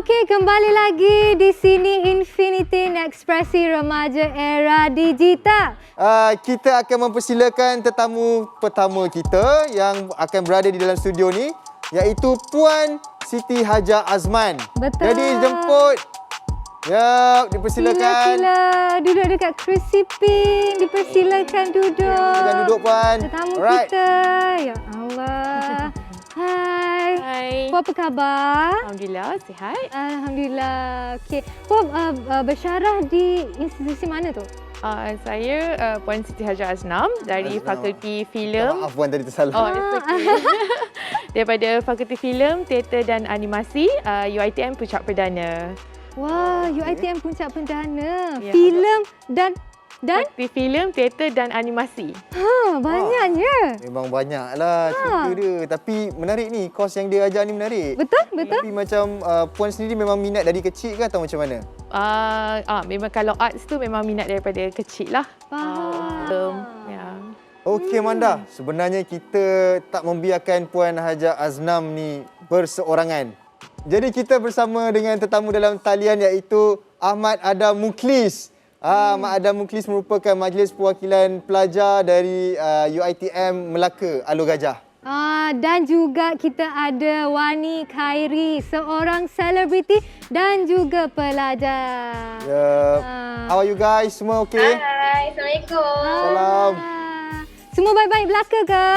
Okey, kembali lagi di sini Infinity Ekspresi Remaja Era Digital. Kita akan mempersilakan tetamu pertama kita yang akan berada di dalam studio ni, iaitu Puan Siti Hadjah Azman. Betul. Jadi jemput. Ya, dipersilakan. Sila duduk dekat kerusi pink. Dipersilakan duduk. Silakan duduk, Puan. Tetamu Alright. kita. Ya Allah. Hai. Hai. Puan apa khabar? Alhamdulillah, sihat. Alhamdulillah. Okey. Puan bersyarah di institusi mana tu? Saya Puan Siti Hadjah Azman dari Azman. Fakulti Filem. Maaf, Puan, tadi tersalah. Oh, it's okay. Daripada Fakulti Filem, Teater dan Animasi, UiTM Puncak Perdana. Wah, UiTM Puncak Perdana. Ya. Filem dan Fakulti Filem, Teater dan Animasi. banyaknya. Memang banyaklah cerita dia. Tapi menarik ni, kos yang dia ajar ni menarik. Betul, betul. Tapi macam Puan sendiri memang minat dari kecil ke atau macam mana? Memang kalau arts tu memang minat daripada kecil lah. Faham. Ya. Okey, Manda. Sebenarnya kita tak membiarkan Puan Hadjah Azman ni berseorangan. Jadi kita bersama dengan tetamu dalam talian iaitu Ahmad Adam Mukhlis. Ahmad Adam Mukhlis merupakan Majlis Perwakilan Pelajar dari UiTM Melaka, Alor Gajah. Dan juga kita ada Wani Khairi, seorang selebriti dan juga pelajar. How are you guys? Semua okey? Hai, Assalamualaikum. Salam. Semua baik-baik belaka ke?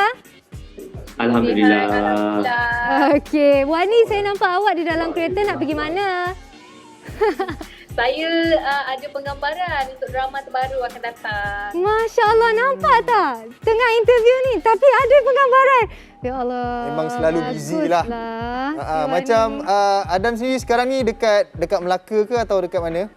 Alhamdulillah. Okey, Wani, saya nampak awak di dalam kereta nak pergi mana? Saya ada penggambaran untuk drama terbaru akan datang. Masya Allah, nampak tak? Tengah interview ni, tapi ada penggambaran. Ya Allah. Memang selalu busy lah. baguslah. Macam Adam sendiri sekarang ni dekat Melaka ke atau dekat mana?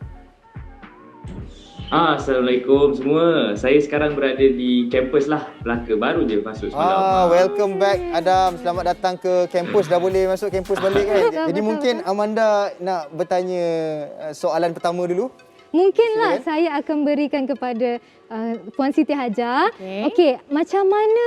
Assalamualaikum semua. Saya sekarang berada di kampus lah, Melaka. Baru je masuk semalam. Welcome back Adam. Selamat datang ke kampus. Dah boleh masuk kampus balik kan? Betul, Jadi betul, mungkin Amanda nak bertanya soalan pertama dulu. Mungkinlah saya akan berikan kepada Puan Siti Hadjah. Okey, macam mana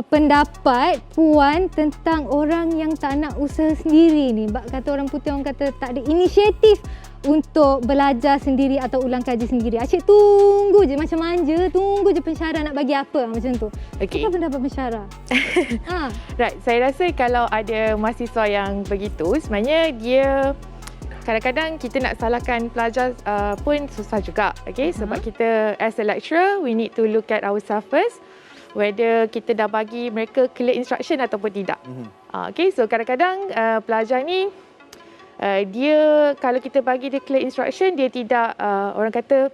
pendapat Puan tentang orang yang tak nak usaha sendiri ni? Kata orang putih, orang kata tak ada inisiatif untuk belajar sendiri atau ulang kaji sendiri. Asyik tunggu je macam manja, tunggu je pensyarah nak bagi apa macam tu. Okey. Apa pendapat pensyarah? Right, saya rasa kalau ada mahasiswa yang begitu, sebenarnya dia kadang-kadang kita nak salahkan pelajar pun susah juga. Okay? Sebab kita as a lecturer, we need to look at ourselves first. Whether kita dah bagi mereka clear instruction ataupun tidak. Okay, so kadang-kadang pelajar ni dia kalau kita bagi dia clear instruction, dia tidak orang kata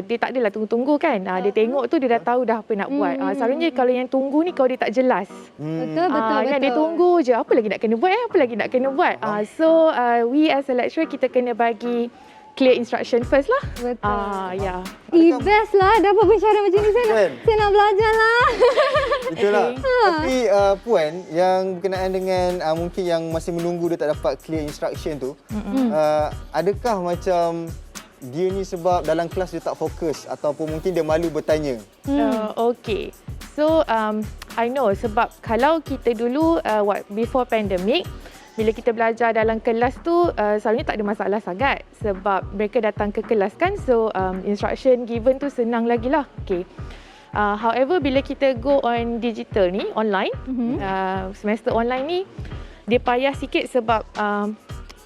dia tak adalah tunggu-tunggu kan. Dia tengok tu dia dah tahu dah apa nak buat. Selalunya kalau yang tunggu ni kalau dia tak jelas. Betul, betul, Kan betul. dia tunggu je apa lagi nak kena buat, apa lagi nak kena buat. So we as a lecturer kita kena bagi clear instruction first lah. Betul. Ya. Best lah dapat pensyarah macam ni. Saya nak belajar lah. Itulah. Tapi Puan, yang berkenaan dengan mungkin yang masih menunggu dia tak dapat clear instruction tu, adakah macam dia ni sebab dalam kelas dia tak fokus ataupun mungkin dia malu bertanya? Okay. So I know sebab kalau kita dulu before pandemic, bila kita belajar dalam kelas tu selalunya tak ada masalah sangat sebab mereka datang ke kelas kan, so instruction given tu senang lagi lah. Okay. However, bila kita go on digital ni, online, semester online ni, dia payah sikit sebab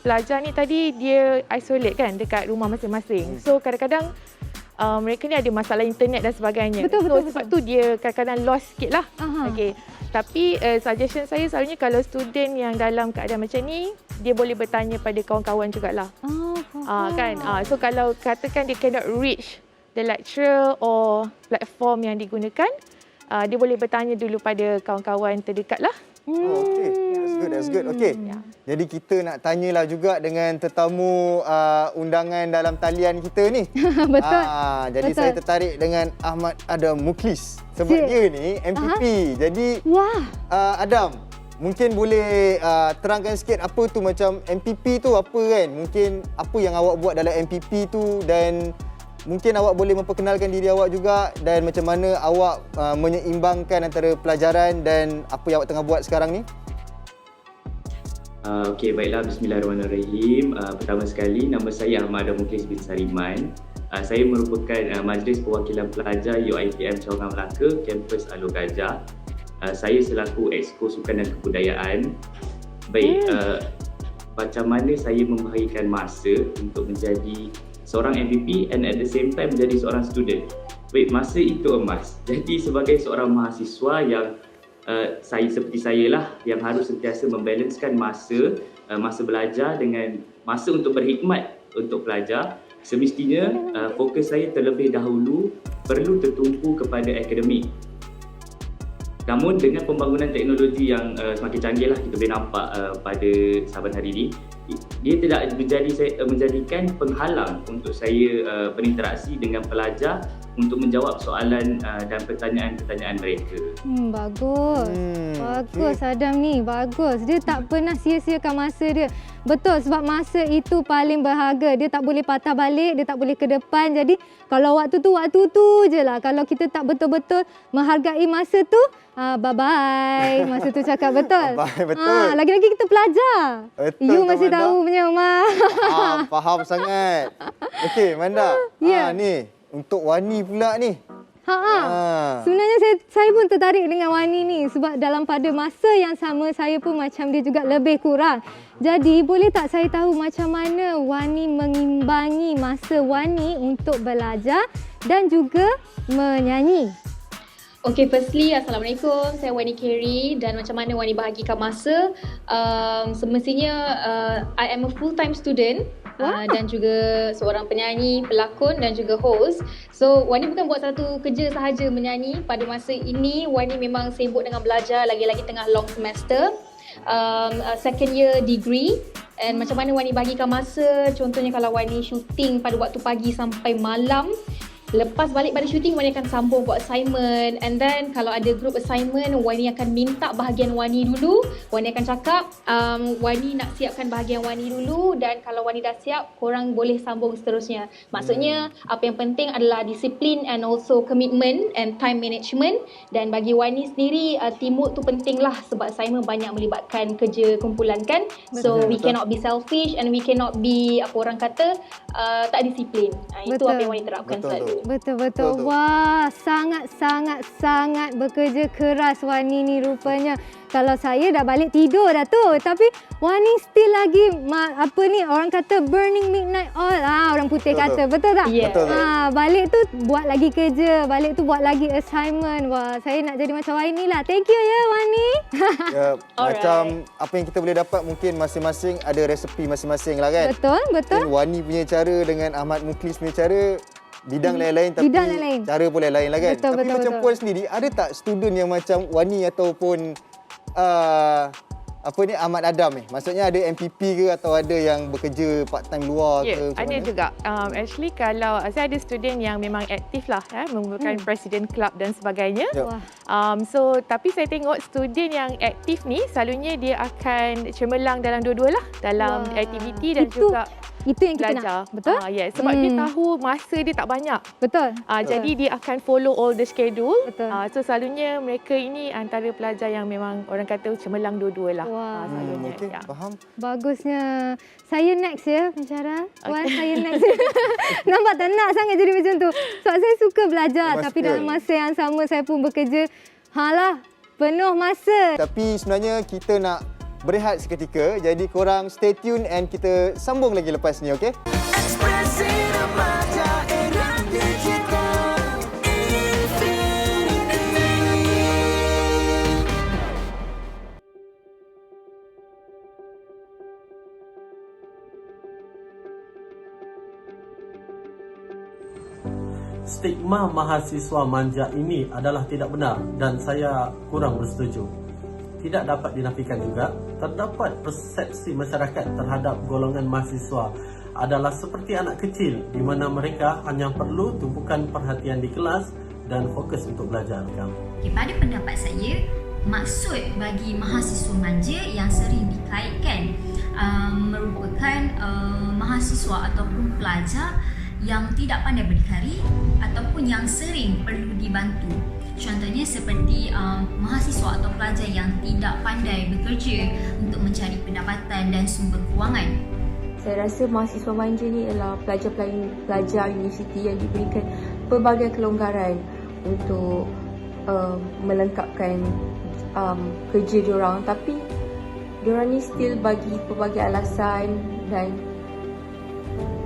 pelajar ni tadi dia isolate kan dekat rumah masing-masing. So kadang-kadang mereka ni ada masalah internet dan sebagainya. Betul. Sebab tu dia kadang-kadang lost sikit lah. Okay. Tapi suggestion saya selalunya kalau student yang dalam keadaan macam ni, dia boleh bertanya pada kawan-kawan jugalah. Kan? So kalau katakan dia cannot reach the lecturer or platform yang digunakan, dia boleh bertanya dulu pada kawan-kawan terdekat lah. Okay. That's good. Okay. Jadi kita nak tanyalah juga dengan tetamu undangan dalam talian kita ni. Betul. Jadi Betul. saya tertarik dengan Ahmad Adam Mukhlis. Sebab dia ni MPP. Jadi Adam, mungkin boleh terangkan sikit apa tu macam MPP tu apa kan? Mungkin apa yang awak buat dalam MPP tu dan mungkin awak boleh memperkenalkan diri awak juga dan macam mana awak menyeimbangkan antara pelajaran dan apa yang awak tengah buat sekarang ni? Okey, baiklah. Bismillahirrahmanirrahim. Pertama sekali, nama saya Ahmad Adam Mukhlis bin Sariman. Saya merupakan Majlis Perwakilan Pelajar UiTM Cawangan Melaka, kampus Alor Gajah. Saya selaku Exco Sukan dan Kebudayaan. Baik, macam mana saya membahagikan masa untuk menjadi seorang MVP and at the same time menjadi seorang student. Baik, masa itu emas. Jadi sebagai seorang mahasiswa yang saya seperti saya lah yang harus sentiasa membalancekan masa belajar dengan masa untuk berkhidmat untuk pelajar. Semestinya fokus saya terlebih dahulu perlu tertumpu kepada akademik. Namun dengan pembangunan teknologi yang semakin canggih lah, kita boleh nampak pada sahabat hari ini, dia tidak menjadikan penghalang untuk saya berinteraksi dengan pelajar untuk menjawab soalan dan pertanyaan-pertanyaan mereka. Bagus. Bagus Adam ni, bagus. Dia tak pernah sia-siakan masa dia. Betul, sebab masa itu paling berharga. Dia tak boleh patah balik, dia tak boleh ke depan. Jadi kalau waktu tu je lah. Kalau kita tak betul-betul menghargai masa tu, bye-bye. Masa tu cakap betul. Bye, betul. Lagi-lagi kita pelajar. Betul, You Kak masih Manda. tahu punya, Mak. Faham sangat. Okey, Manda. Ya. Ni, untuk Wani pula ni. Sebenarnya saya pun tertarik dengan Wani ni sebab dalam pada masa yang sama saya pun macam dia juga lebih kurang. Jadi boleh tak saya tahu macam mana Wani mengimbangi masa Wani untuk belajar dan juga menyanyi? Okay, firstly, Assalamualaikum. Saya Wani Carey dan macam mana Wani bahagikan masa. Semestinya I am a full-time student. Dan juga seorang penyanyi, pelakon dan juga host. So Wani bukan buat satu kerja sahaja menyanyi. Pada masa ini Wani memang sibuk dengan belajar, lagi-lagi tengah long semester, second year degree. And macam mana Wani bahagikan masa, contohnya kalau Wani syuting pada waktu pagi sampai malam, lepas balik pada syuting, Wani akan sambung buat assignment. And then kalau ada group assignment, Wani akan minta bahagian Wani dulu. Wani akan cakap, Wani nak siapkan bahagian Wani dulu. Dan kalau Wani dah siap, korang boleh sambung seterusnya. Maksudnya, apa yang penting adalah disiplin and also commitment and time management. Dan bagi Wani sendiri, teamwork tu penting lah. Sebab assignment banyak melibatkan kerja kumpulan kan. So, we cannot be selfish and we cannot be, apa orang kata, tak disiplin. Itu apa yang Wani terapkan selalu. Betul-betul. Wah, sangat bekerja keras Wani ni rupanya. Kalau saya dah balik tidur dah tu, tapi Wani still lagi orang kata burning midnight oil. Orang putih kata, betul tak? Yeah. Betul. Balik tu buat lagi kerja, balik tu buat lagi assignment. Wah, saya nak jadi macam Wani lah. Thank you ya Wani. Ya, Alright. macam apa yang kita boleh dapat mungkin masing-masing ada resepi masing-masing lah kan. Betul. Wani punya cara dengan Ahmad Mukhlis punya cara bidang lain-lain tapi Bidang lain-lain. cara pun lain-lain lah kan. Betul, Tapi macam betul. Puan sendiri, ada tak student yang macam Wani ataupun Ahmad Adam ni? Maksudnya ada MPP ke atau ada yang bekerja part time luar ke? Macam ada mana? juga. Actually kalau saya ada student yang memang aktif lah, merupakan presiden club dan sebagainya. Ya. Wah. So tapi saya tengok student yang aktif ni selalunya dia akan cemerlang dalam dua-dua lah, dalam Wah. aktiviti dan Itu- juga Itu yang kita belajar. nak. Betul? Yes, sebab dia tahu masa dia tak banyak. Betul. Jadi dia akan follow all the schedule. Betul. So selalunya mereka ini antara pelajar yang memang orang kata cemerlang dua-dua lah. Wah. Selalunya. Okey, Ya. faham. Bagusnya. Saya next ya, pencara. Wan, saya next. Nampak tak nak sangat jadi macam tu. Sebab saya suka belajar. Mas Tapi Pion. dalam masa yang sama saya pun bekerja. Penuh masa. Tapi sebenarnya kita nak berehat seketika. Jadi korang stay tune and kita sambung lagi lepas ni, okey? Ekspresi remaja era digital Infinity. Stigma mahasiswa manja ini adalah tidak benar dan saya kurang bersetuju. Tidak dapat dinafikan juga, terdapat persepsi masyarakat terhadap golongan mahasiswa adalah seperti anak kecil di mana mereka hanya perlu tumpukan perhatian di kelas dan fokus untuk belajar. Pada pendapat saya, maksud bagi mahasiswa manja yang sering dikaitkan merupakan mahasiswa ataupun pelajar yang tidak pandai berdikari ataupun yang sering perlu dibantu. Contohnya seperti mahasiswa atau pelajar yang tidak pandai bekerja untuk mencari pendapatan dan sumber kewangan. Saya rasa mahasiswa manja ni adalah pelajar universiti yang diberikan pelbagai kelonggaran untuk melengkapkan kerja diorang, tapi diorang ni still bagi pelbagai alasan dan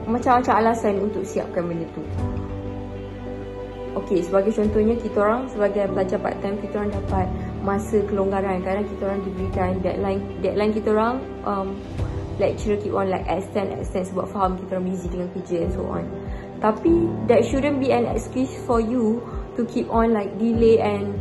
macam-macam alasan untuk siapkan benda tu. Okey, sebagai contohnya kita orang sebagai pelajar part time, kita orang dapat masa kelonggaran. Kadang kita orang diberikan deadline kita orang lecturer keep on like extend sebab faham kita orang busy dengan kerja and so on. Tapi that shouldn't be an excuse for you to keep on like delay and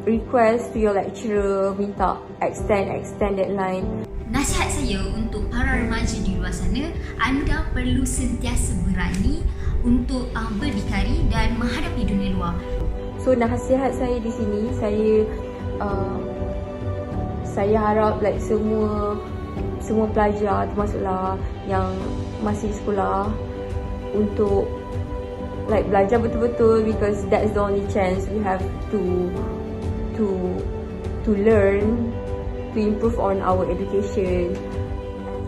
request to your lecturer minta extend deadline. Nasihat saya untuk para remaja di luar sana, anda perlu sentiasa berani untuk berdikari dan menghadapi dunia luar. So nasihat saya di sini, saya harap like semua pelajar termasuklah yang masih sekolah untuk like belajar betul-betul, because that's the only chance we have to learn, to improve on our education.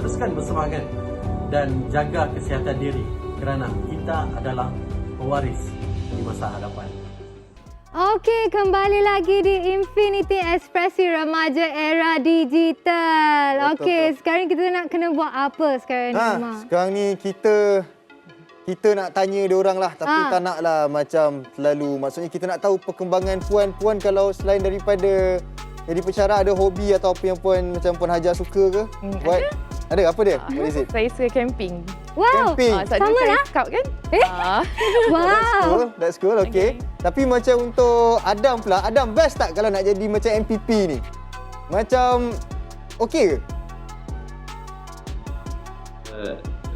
Teruskan bersemangat dan jaga kesihatan diri kerana kita adalah pewaris di masa hadapan. Okey, kembali lagi di Infinity Ekspresi Remaja Era Digital. Okey, sekarang kita nak kena buat apa sekarang ni, Mak? Sekarang ni kita nak tanya diorang lah, tapi tak naklah macam terlalu. Maksudnya kita nak tahu perkembangan puan kalau selain daripada jadi pensyarah, ada hobi atau apa yang macam Puan Hajar suka ke? Buat? Ada apa dia? What is it? Saya suka camping. Wow, Camping. sama lah. Scout kan? Wow. That's cool, okay. Tapi macam untuk Adam pula, Adam best tak kalau nak jadi macam MPP ni? Macam okey ke?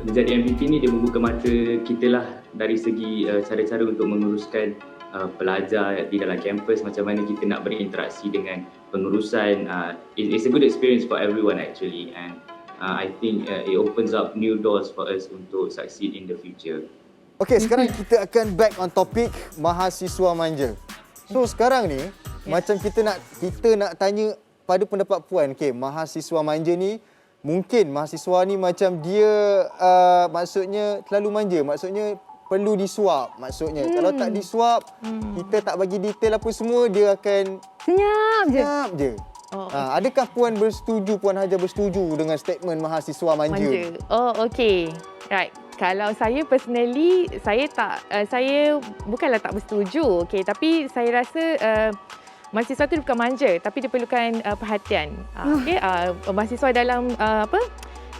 Menjadi MPP ni dia membuka mata kita lah dari segi cara-cara untuk menguruskan pelajar di dalam kampus, macam mana kita nak berinteraksi dengan pengurusan. It's a good experience for everyone actually, and I think it opens up new doors for us untuk succeed in the future. Okey, sekarang kita akan back on topic mahasiswa manja. So sekarang ni macam kita nak tanya pada pendapat puan, okey, mahasiswa manja ni mungkin mahasiswa ni macam dia maksudnya terlalu manja, maksudnya perlu disuap. Maksudnya kalau tak disuap, kita tak bagi detail apa semua, dia akan senyap je. Adakah puan bersetuju, Puan Hajar bersetuju dengan statement mahasiswa manja? Oh, okey. Right. Kalau saya personally, saya bukanlah tak bersetuju, okey, tapi saya rasa mahasiswa tu bukan manja, tapi dia perlukan perhatian. Okey, mahasiswa dalam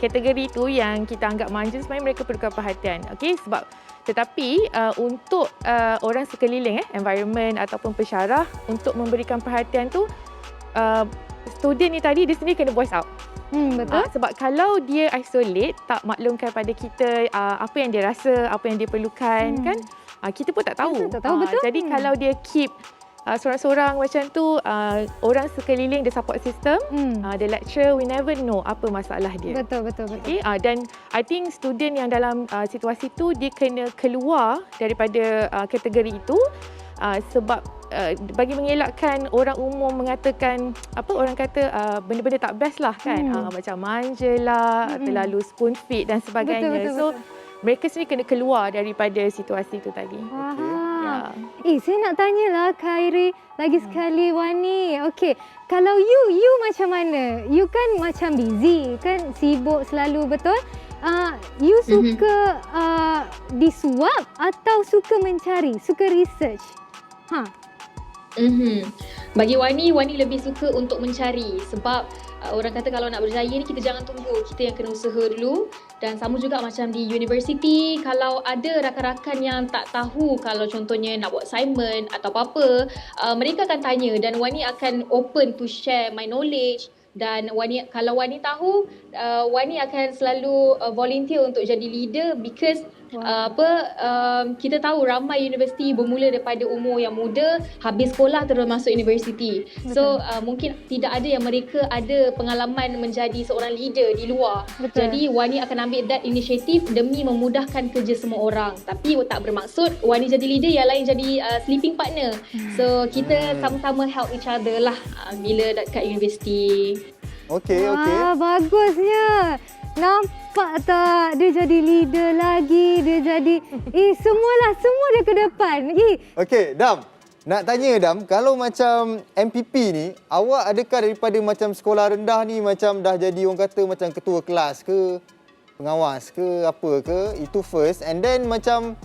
kategori tu yang kita anggap manja, sebenarnya mereka perlukan perhatian. Okey, tetapi untuk orang sekeliling, environment ataupun pensyarah, untuk memberikan perhatian tu, student ni tadi dia sendiri kena voice out. Betul. Sebab kalau dia isolate, tak maklumkan pada kita apa yang dia rasa, apa yang dia perlukan, kan, kita pun tak tahu. Betul. Jadi kalau dia keep seorang-seorang macam tu, orang sekeliling, the support system, the lecturer, we never know apa masalah dia. Betul. Okay? Dan I think student yang dalam situasi tu, dia kena keluar daripada kategori itu, sebab bagi mengelakkan orang umum mengatakan orang kata benda-benda tak best lah kan, macam manja lah, terlalu spoon feed dan sebagainya. Betul. Mereka sendiri kena keluar daripada situasi itu tadi. Saya nak tanyalah Khairi lagi sekali, Wani. Okey, kalau you macam mana? You kan macam busy, kan sibuk selalu, betul? You suka disuap atau suka mencari, suka research? Bagi Wani lebih suka untuk mencari, sebab orang kata kalau nak berjaya ni kita jangan tunggu, kita yang kena usaha dulu. Dan sama juga macam di universiti, kalau ada rakan-rakan yang tak tahu, kalau contohnya nak buat assignment atau apa-apa, mereka akan tanya dan Wani akan open to share my knowledge. Dan kalau Wani tahu, Wani akan selalu volunteer untuk jadi leader, because kita tahu ramai universiti bermula daripada umur yang muda, habis sekolah terus masuk universiti. So mungkin tidak ada yang mereka ada pengalaman menjadi seorang leader di luar. Betul. Jadi Wani akan ambil that initiative demi memudahkan kerja semua orang. Tapi tak bermaksud Wani jadi leader, yang lain jadi sleeping partner. So kita sama-sama help each other lah bila dekat universiti. Okey. Bagusnya. Nampak tak? Dia jadi leader lagi. Dia jadi... semua dia ke depan. Okey, Dam. Nak tanya Dam, kalau macam MPP ni, awak adakah daripada macam sekolah rendah ni macam dah jadi orang kata macam ketua kelas ke, pengawas ke, apa ke? Itu first. And then macam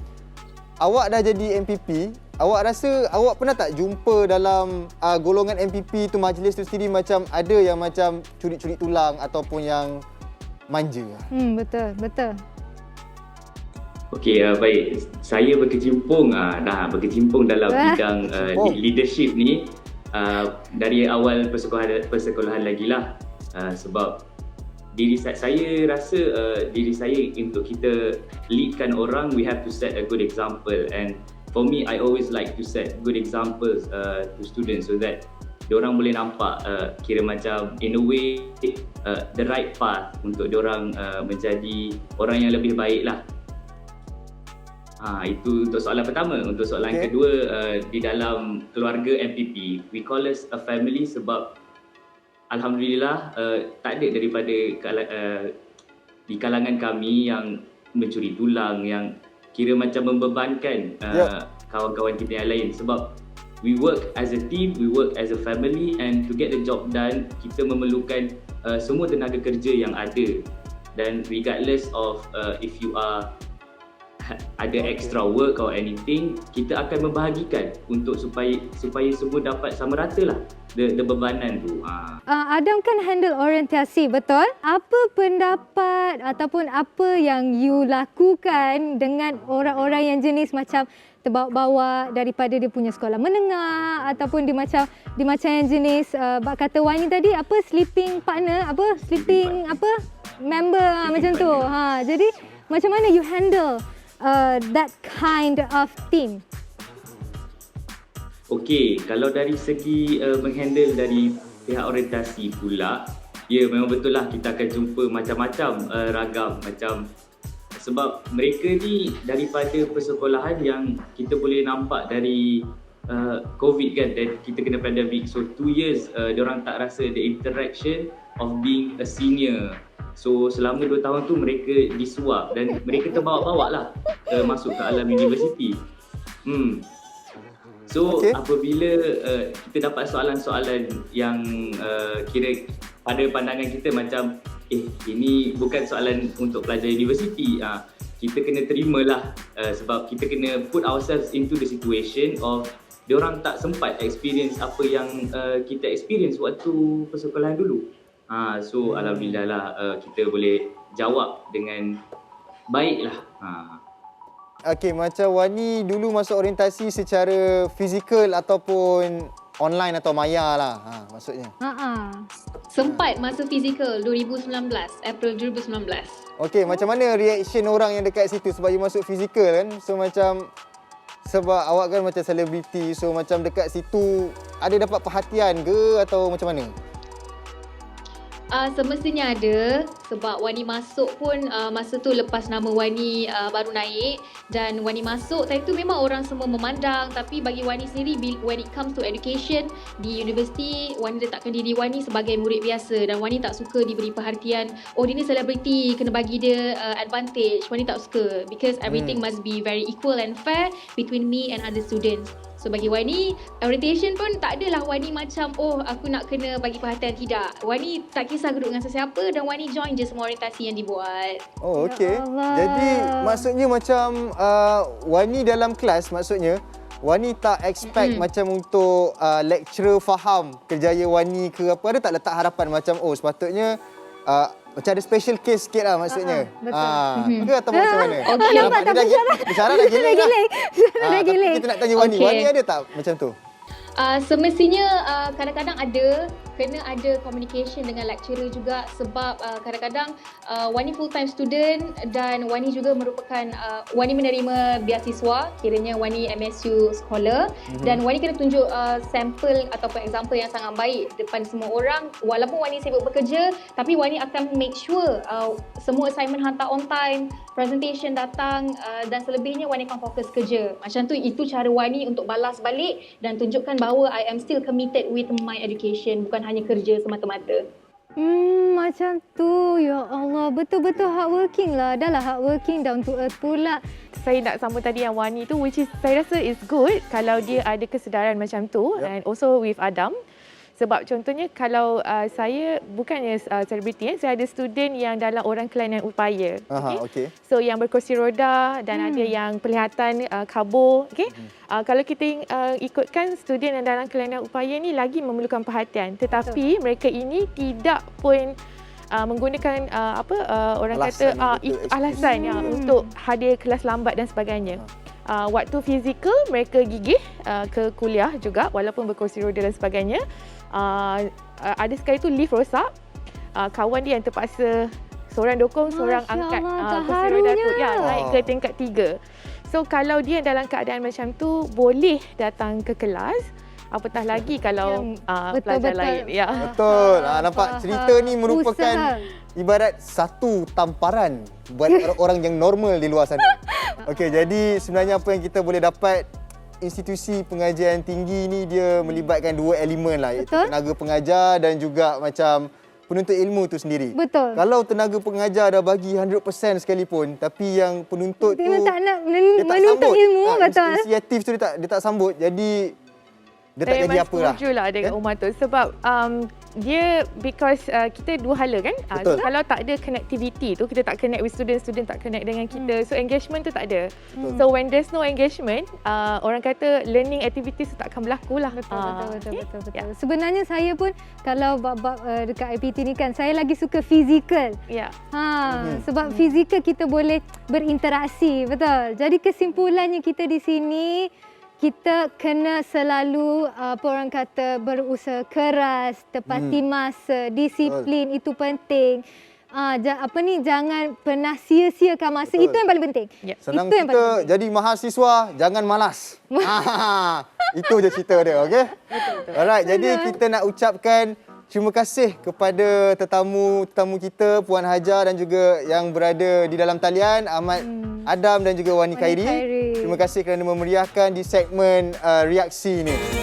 awak dah jadi MPP, awak rasa awak pernah tak jumpa dalam golongan MPP tu, majlis tu sendiri macam ada yang macam curi-curi tulang ataupun yang manja? Betul. Okey, baik. Saya berkecimpung dalam bidang leadership ni dari awal persekolahan lagi lah. Sebab saya rasa diri saya untuk kita leadkan orang, we have to set a good example. And for me, I always like to set good examples to students so that diorang boleh nampak kira macam in a way the right path untuk diorang menjadi orang yang lebih baik lah. Itu untuk soalan pertama. Untuk soalan kedua, di dalam keluarga MPP, we call us a family sebab alhamdulillah tak ada daripada di kalangan kami yang mencuri tulang, yang kira macam membebankan kawan-kawan kita yang lain. Sebab we work as a team, we work as a family, and to get the job done, kita memerlukan semua tenaga kerja yang ada. Dan regardless of if you ada extra work or anything, kita akan membahagikan untuk supaya semua dapat sama rata lah the bebanan tu. Adam kan handle orientasi, betul? Apa pendapat ataupun apa yang you lakukan dengan orang-orang yang jenis macam terbawa-bawa daripada dia punya sekolah menengah, ataupun dia macam yang jenis kata Wani tadi, sleeping partner, member macam tu. Jadi macam mana you handle that kind of team? Okey, kalau dari segi menghandle dari pihak orientasi pula, memang betul lah kita akan jumpa macam-macam ragam macam. Sebab mereka ni daripada persekolahan yang kita boleh nampak dari COVID kan, dan kita kena pandemik. So 2 years diorang tak rasa the interaction of being a senior. So selama 2 tahun tu mereka disuap dan mereka terbawa-bawa lah masuk ke alam universiti. So apabila kita dapat soalan-soalan yang kira pada pandangan kita macam ini bukan soalan untuk pelajar universiti, kita kena terimalah sebab kita kena put ourselves into the situation of diorang tak sempat experience apa yang kita experience waktu persekolahan dulu. So alhamdulillah lah kita boleh jawab dengan baik lah. Okey, macam Wani dulu masuk orientasi secara fizikal ataupun online atau maya lah, maksudnya. Sempat masa fizikal 2019, April 2019. Okey, macam mana reaction orang yang dekat situ sebab you masuk fizikal kan? So macam sebab awak kan macam selebriti, so macam dekat situ ada dapat perhatian ke atau macam mana? Semestinya ada, sebab Wani masuk pun masa tu lepas nama Wani baru naik, dan Wani masuk time tu memang orang semua memandang, tapi bagi Wani sendiri when it comes to education di universiti, Wani letakkan diri Wani sebagai murid biasa dan Wani tak suka diberi perhatian, dia ni selebriti kena bagi dia advantage. Wani tak suka because everything must be very equal and fair between me and other students. So bagi Wani, orientation pun tak adalah Wani macam aku nak kena bagi perhatian, tidak. Wani tak kisah duduk dengan sesiapa dan Wani join je semua orientasi yang dibuat. Oh okey. Jadi maksudnya macam Wani dalam kelas, maksudnya Wani tak expect macam untuk lecturer faham kerjaya Wani ke apa, ada tak letak harapan macam sepatutnya macam ada special case sikit lah maksudnya. Betul. Ke atau macam mana? Okay. Nampak tak Bicara dah giling lah. Dah giling. Tapi kita nak tanya Wani. Wani ada tak macam tu? Semestinya kadang-kadang kena ada communication dengan lecturer juga, sebab kadang-kadang Wani full time student dan Wani juga merupakan Wani menerima beasiswa, kiranya Wani MSU scholar, dan Wani kena tunjuk sampel ataupun example yang sangat baik depan semua orang. Walaupun Wani sibuk bekerja, tapi Wani akan make sure semua assignment hantar on time, presentation datang, dan selebihnya Wani akan fokus kerja. Macam tu, itu cara Wani untuk balas balik dan tunjukkan bahawa I am still committed with my education, bukan hanya kerja semata-mata. Macam tu. Ya Allah, betul-betul hardworking lah. Dah lah hardworking, down to earth pula. Saya nak sambung tadi yang Wani tu, which is saya rasa is good kalau dia ada kesedaran macam tu, and also with Adam. Sebab contohnya kalau saya bukannya selebriti, saya ada student yang dalam orang kelainan upaya. Okay. So yang berkursi roda dan ada yang pelihatan kabur. Kalau kita ikutkan student yang dalam kelainan upaya ni lagi memerlukan perhatian. Tetapi mereka ini tidak pun menggunakan orang alasan kata alasan untuk hadir kelas lambat dan sebagainya. Waktu fizikal mereka gigih ke kuliah juga walaupun berkursi roda dan sebagainya. Ada sekali tu lift rosak, kawan dia yang terpaksa seorang dokong, seorang angkat kursi roda tu naik ke tingkat 3. So kalau dia dalam keadaan macam tu boleh datang ke kelas, apatah lagi kalau pelajar lain. Betul. Nampak cerita ni merupakan ibarat satu tamparan buat orang yang normal di luar sana. Okey, jadi sebenarnya apa yang kita boleh dapat, institusi pengajian tinggi ni dia melibatkan dua elemen lah, iaitu tenaga pengajar dan juga macam penuntut ilmu tu sendiri. Betul. Kalau tenaga pengajar dah bagi 100% sekalipun, tapi yang penuntut tu dia tak nak menuntut ilmu, betul. Inisiatif tu dia tak sambut, jadi dia tak jadi apa lah. Saya setuju lah dengan Umar tu sebab dia because kita dua hala kan. So, kalau tak ada connectivity tu, kita tak connect with student tak connect dengan kita. So engagement tu tak ada. So when there's no engagement, orang kata learning activities tu tak akan berlaku lah. Betul. Sebenarnya saya pun kalau bab dekat IPT ni kan, saya lagi suka fizikal. Sebab fizikal kita boleh berinteraksi, betul. Jadi kesimpulannya kita di sini, kita kena selalu orang kata berusaha keras, tepati masa, disiplin itu penting. Jangan pernah sia-siakan masa. Itu yang paling penting. Senang itu yang kita jadi mahasiswa, jangan malas. Itu je cerita dia, okey? Alright, jadi kita nak ucapkan terima kasih kepada tetamu kita, Puan Hajar dan juga yang berada di dalam talian, Ahmad Adam dan juga Wani Khairi. Terima kasih kerana memeriahkan di segmen reaksi ini.